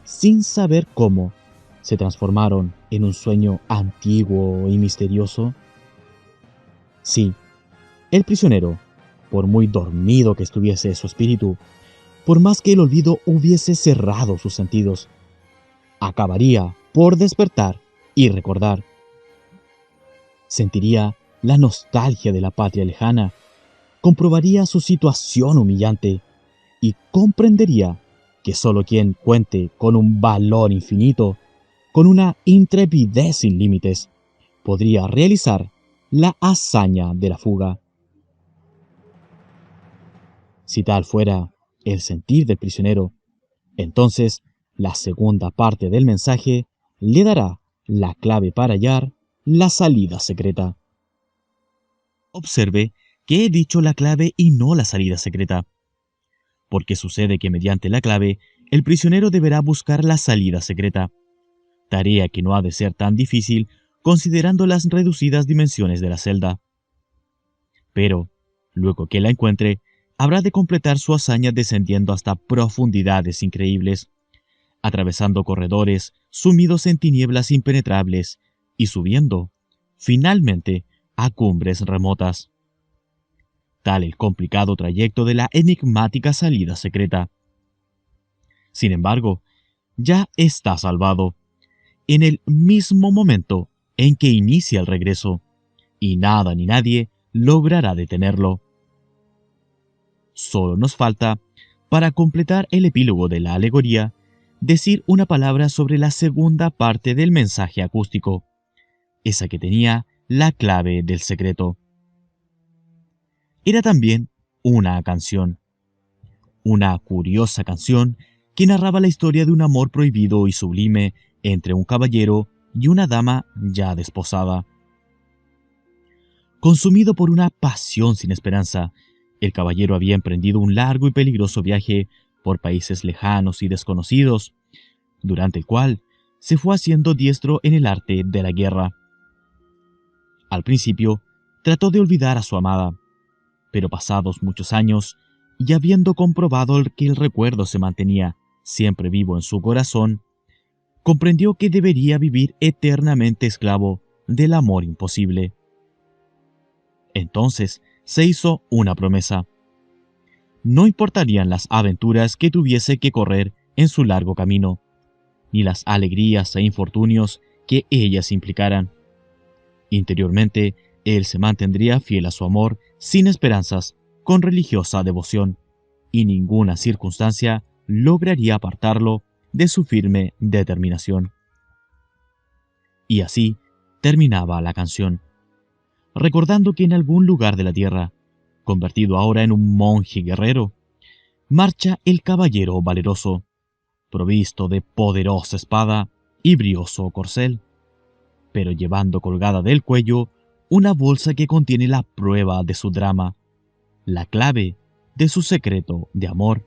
sin saber cómo, se transformaron en un sueño antiguo y misterioso? Sí, el prisionero, por muy dormido que estuviese su espíritu, por más que el olvido hubiese cerrado sus sentidos, acabaría por despertar y recordar. Sentiría la nostalgia de la patria lejana, comprobaría su situación humillante y comprendería que solo quien cuente con un valor infinito, con una intrepidez sin límites, podría realizar la hazaña de la fuga. Si tal fuera el sentir del prisionero, entonces la segunda parte del mensaje le dará la clave para hallar la salida secreta. Observe que he dicho la clave y no la salida secreta, porque sucede que mediante la clave el prisionero deberá buscar la salida secreta, tarea que no ha de ser tan difícil considerando las reducidas dimensiones de la celda. Pero, luego que la encuentre, habrá de completar su hazaña descendiendo hasta profundidades increíbles, atravesando corredores sumidos en tinieblas impenetrables y subiendo, finalmente, a cumbres remotas. Tal el complicado trayecto de la enigmática salida secreta. Sin embargo, ya está salvado. en el mismo momento en que inicia el regreso, y nada ni nadie logrará detenerlo. Solo nos falta, para completar el epílogo de la alegoría, decir una palabra sobre la segunda parte del mensaje acústico, esa que tenía la clave del secreto. Era también una canción, una curiosa canción que narraba la historia de un amor prohibido y sublime entre un caballero y una dama ya desposada. Consumido por una pasión sin esperanza, el caballero había emprendido un largo y peligroso viaje por países lejanos y desconocidos, durante el cual se fue haciendo diestro en el arte de la guerra. Al principio, trató de olvidar a su amada, pero pasados muchos años, y habiendo comprobado que el recuerdo se mantenía siempre vivo en su corazón, comprendió que debería vivir eternamente esclavo del amor imposible. Entonces se hizo una promesa. No importarían las aventuras que tuviese que correr en su largo camino, ni las alegrías e infortunios que ellas implicaran. Interiormente, él se mantendría fiel a su amor, sin esperanzas, con religiosa devoción, y ninguna circunstancia lograría apartarlo de su firme determinación. Y así terminaba la canción, recordando que en algún lugar de la tierra, convertido ahora en un monje guerrero, marcha el caballero valeroso, provisto de poderosa espada y brioso corcel, pero llevando colgada del cuello una bolsa que contiene la prueba de su drama, la clave de su secreto de amor,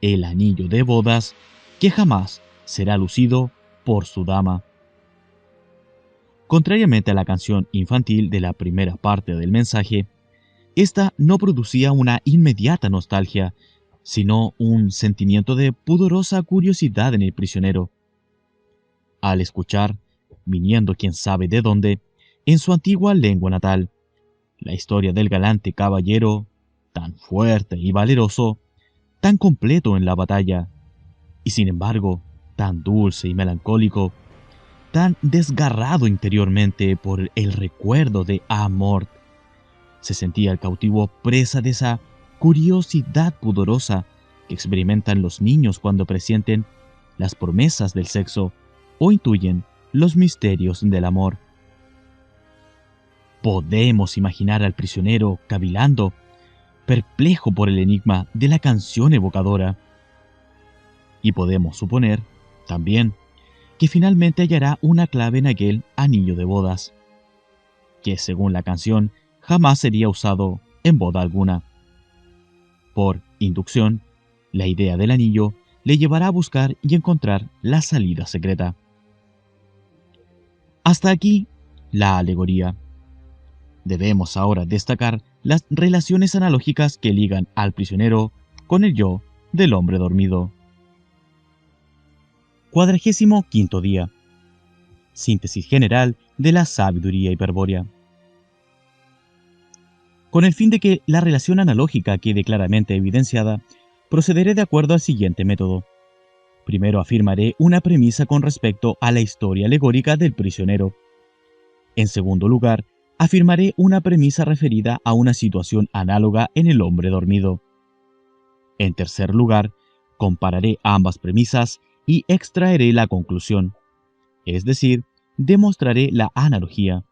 el anillo de bodas que jamás será lucido por su dama. Contrariamente a la canción infantil de la primera parte del mensaje, esta no producía una inmediata nostalgia, sino un sentimiento de pudorosa curiosidad en el prisionero. Al escuchar, viniendo quién sabe de dónde, en su antigua lengua natal, la historia del galante caballero, tan fuerte y valeroso, tan completo en la batalla, y sin embargo, tan dulce y melancólico, tan desgarrado interiormente por el recuerdo de Amort, se sentía el cautivo presa de esa curiosidad pudorosa que experimentan los niños cuando presienten las promesas del sexo o intuyen los misterios del amor. Podemos imaginar al prisionero cavilando, perplejo por el enigma de la canción evocadora. Y podemos suponer, también, que finalmente hallará una clave en aquel anillo de bodas, que según la canción jamás sería usado en boda alguna. Por inducción, la idea del anillo le llevará a buscar y encontrar la salida secreta. Hasta aquí la alegoría. Debemos ahora destacar las relaciones analógicas que ligan al prisionero con el yo del hombre dormido. 45º día. Síntesis general de la sabiduría hiperbórea. Con el fin de que la relación analógica quede claramente evidenciada, procederé de acuerdo al siguiente método. Primero afirmaré una premisa con respecto a la historia alegórica del prisionero. En segundo lugar, afirmaré una premisa referida a una situación análoga en el hombre dormido. En tercer lugar, compararé ambas premisas y extraeré la conclusión, es decir, demostraré la analogía.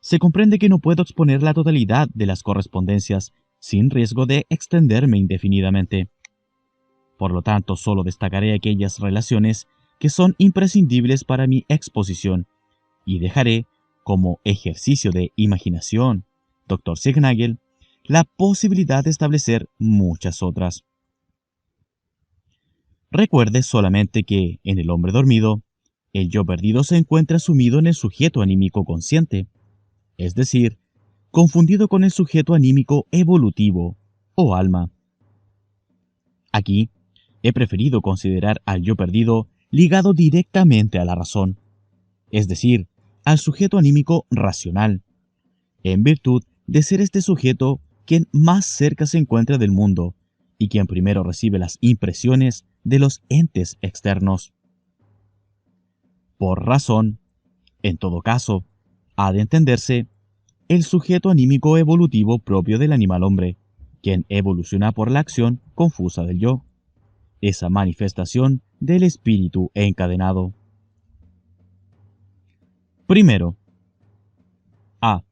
Se comprende que no puedo exponer la totalidad de las correspondencias sin riesgo de extenderme indefinidamente. Por lo tanto, solo destacaré aquellas relaciones que son imprescindibles para mi exposición y dejaré, como ejercicio de imaginación, Dr. Signagel, la posibilidad de establecer muchas otras. Recuerde solamente que, en el hombre dormido, el yo perdido se encuentra sumido en el sujeto anímico consciente, es decir, confundido con el sujeto anímico evolutivo o alma. Aquí, he preferido considerar al yo perdido ligado directamente a la razón, es decir, al sujeto anímico racional, en virtud de ser este sujeto quien más cerca se encuentra del mundo y quien primero recibe las impresiones de los entes externos. Por razón, en todo caso, ha de entenderse el sujeto anímico evolutivo propio del animal hombre, quien evoluciona por la acción confusa del yo, esa manifestación del espíritu encadenado. Primero, A.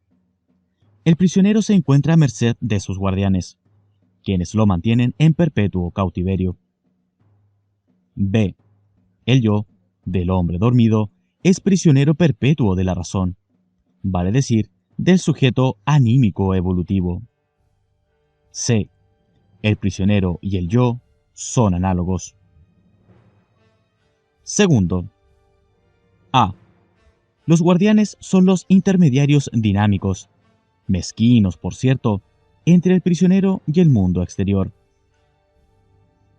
El prisionero se encuentra a merced de sus guardianes, quienes lo mantienen en perpetuo cautiverio. B. El yo, del hombre dormido, es prisionero perpetuo de la razón, vale decir, del sujeto anímico evolutivo. C. El prisionero y el yo son análogos. Segundo, A. Los guardianes son los intermediarios dinámicos, mezquinos por cierto, entre el prisionero y el mundo exterior.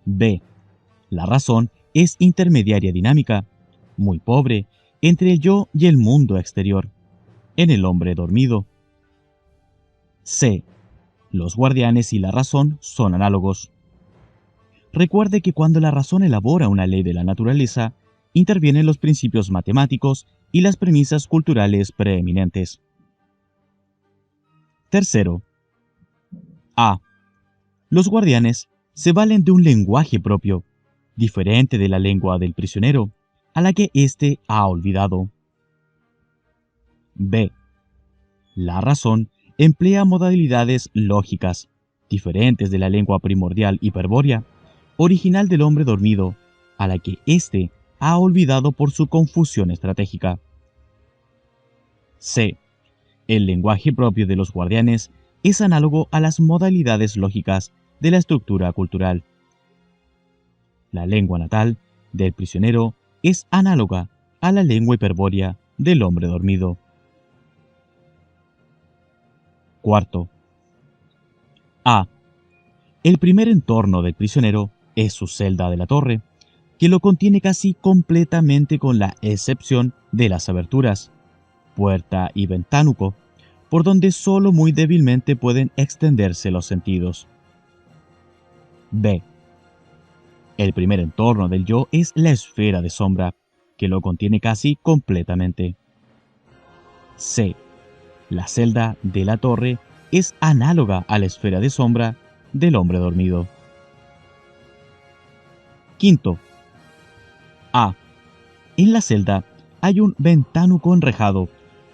B. La razón es intermediaria dinámica, muy pobre, entre el yo y el mundo exterior, en el hombre dormido. C. Los guardianes y la razón son análogos. Recuerde que cuando la razón elabora una ley de la naturaleza, intervienen los principios matemáticos y las premisas culturales preeminentes. Tercero, A. Los guardianes se valen de un lenguaje propio, diferente de la lengua del prisionero, a la que éste ha olvidado. B. La razón emplea modalidades lógicas, diferentes de la lengua primordial hiperbórea, original del hombre dormido, a la que éste ha olvidado por su confusión estratégica. C. El lenguaje propio de los guardianes es análogo a las modalidades lógicas de la estructura cultural. La lengua natal del prisionero es análoga a la lengua hiperbórea del hombre dormido. Cuarto, A. El primer entorno del prisionero es su celda de la torre, que lo contiene casi completamente con la excepción de las aberturas, puerta y ventánuco, por donde solo muy débilmente pueden extenderse los sentidos. B. El primer entorno del yo es la esfera de sombra, que lo contiene casi completamente. C. La celda de la torre es análoga a la esfera de sombra del hombre dormido. Quinto, A. En la celda hay un ventánuco enrejado,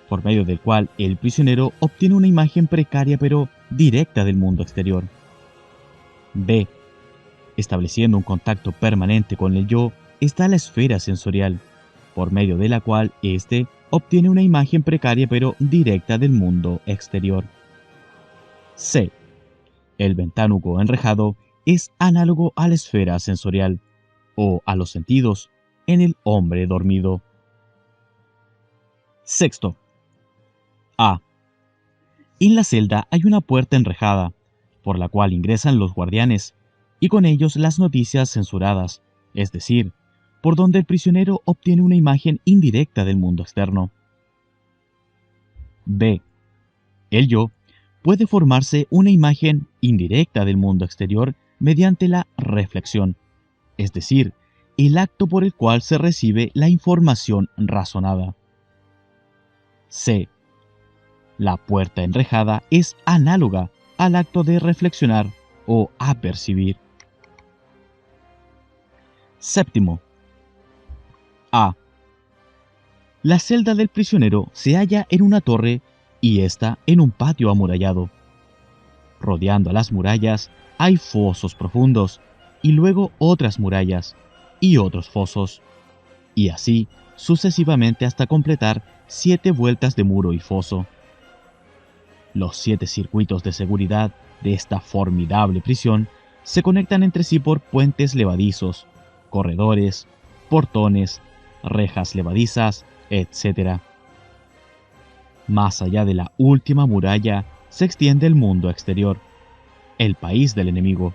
por medio del cual el prisionero obtiene una imagen precaria pero directa del mundo exterior. B. Estableciendo un contacto permanente con el yo está la esfera sensorial, por medio de la cual éste obtiene una imagen precaria pero directa del mundo exterior. C. El ventánuco enrejado es análogo a la esfera sensorial, o a los sentidos, en el hombre dormido. Sexto, A. En la celda hay una puerta enrejada, por la cual ingresan los guardianes, y con ellos las noticias censuradas, es decir, por donde el prisionero obtiene una imagen indirecta del mundo externo. B. El yo puede formarse una imagen indirecta del mundo exterior mediante la reflexión, es decir, el acto por el cual se recibe la información razonada. C. La puerta enrejada es análoga al acto de reflexionar o apercibir. Séptimo, A. La celda del prisionero se halla en una torre y ésta en un patio amurallado. Rodeando a las murallas hay fosos profundos, y luego otras murallas, y otros fosos, y así sucesivamente hasta completar 7 vueltas de muro y foso. Los 7 circuitos de seguridad de esta formidable prisión se conectan entre sí por puentes levadizos, corredores, portones, rejas levadizas, etc. Más allá de la última muralla se extiende el mundo exterior, el país del enemigo.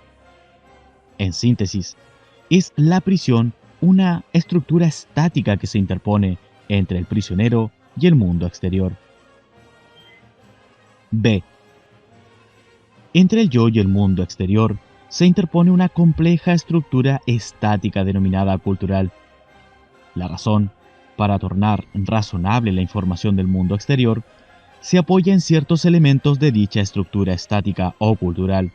En síntesis, es la prisión una estructura estática que se interpone entre el prisionero y el mundo exterior. B. Entre el yo y el mundo exterior se interpone una compleja estructura estática denominada cultural. La razón para tornar razonable la información del mundo exterior, se apoya en ciertos elementos de dicha estructura estática o cultural.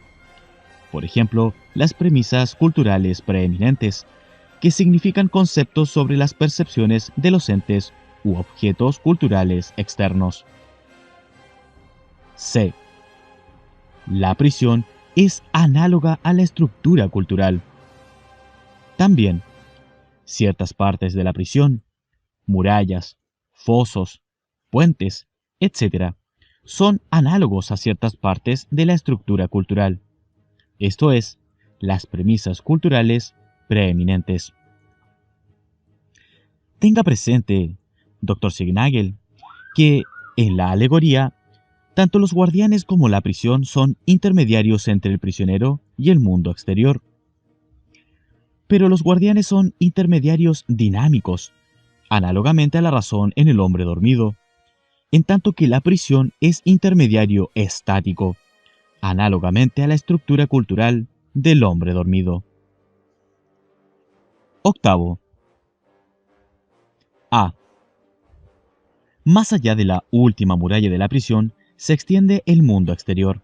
Por ejemplo, las premisas culturales preeminentes, que significan conceptos sobre las percepciones de los entes u objetos culturales externos. C. La prisión es análoga a la estructura cultural. También, ciertas partes de la prisión, murallas, fosos, puentes, etc., son análogos a ciertas partes de la estructura cultural, esto es, las premisas culturales preeminentes. Tenga presente, Dr. Signagel, que en la alegoría, tanto los guardianes como la prisión son intermediarios entre el prisionero y el mundo exterior. Pero los guardianes son intermediarios dinámicos, análogamente a la razón en el hombre dormido, en tanto que la prisión es intermediario estático, análogamente a la estructura cultural del hombre dormido. Octavo. A. Más allá de la última muralla de la prisión se extiende el mundo exterior,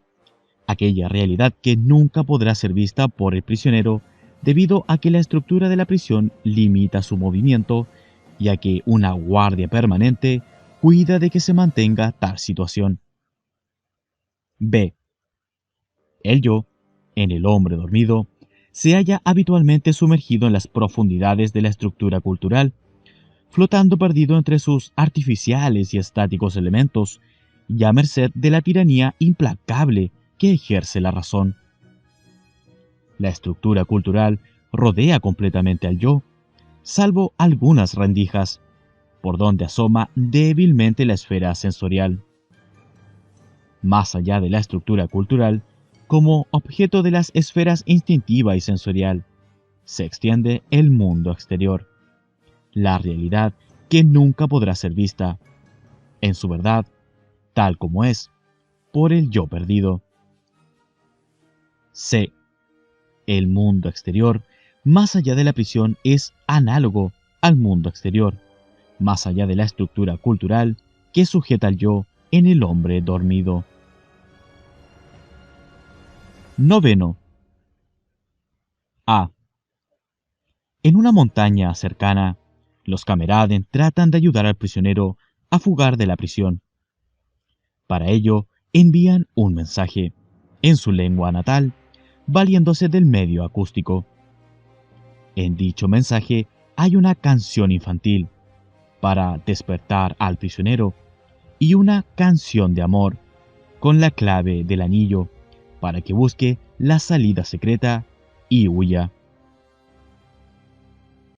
aquella realidad que nunca podrá ser vista por el prisionero debido a que la estructura de la prisión limita su movimiento y a que una guardia permanente cuida de que se mantenga tal situación. B. El yo, en el hombre dormido, se halla habitualmente sumergido en las profundidades de la estructura cultural, flotando perdido entre sus artificiales y estáticos elementos, y a merced de la tiranía implacable que ejerce la razón. La estructura cultural rodea completamente al yo, salvo algunas rendijas, por donde asoma débilmente la esfera sensorial. Más allá de la estructura cultural, como objeto de las esferas instintiva y sensorial, se extiende el mundo exterior, la realidad que nunca podrá ser vista, en su verdad, tal como es, por el yo perdido. C. El mundo exterior, más allá de la prisión, es análogo al mundo exterior, más allá de la estructura cultural que sujeta al yo en el hombre dormido. Noveno. A. En una montaña cercana, los Cameraden tratan de ayudar al prisionero a fugar de la prisión. Para ello, envían un mensaje, en su lengua natal, valiéndose del medio acústico. En dicho mensaje hay una canción infantil, para despertar al prisionero, y una canción de amor, con la clave del anillo, para que busque la salida secreta y huya.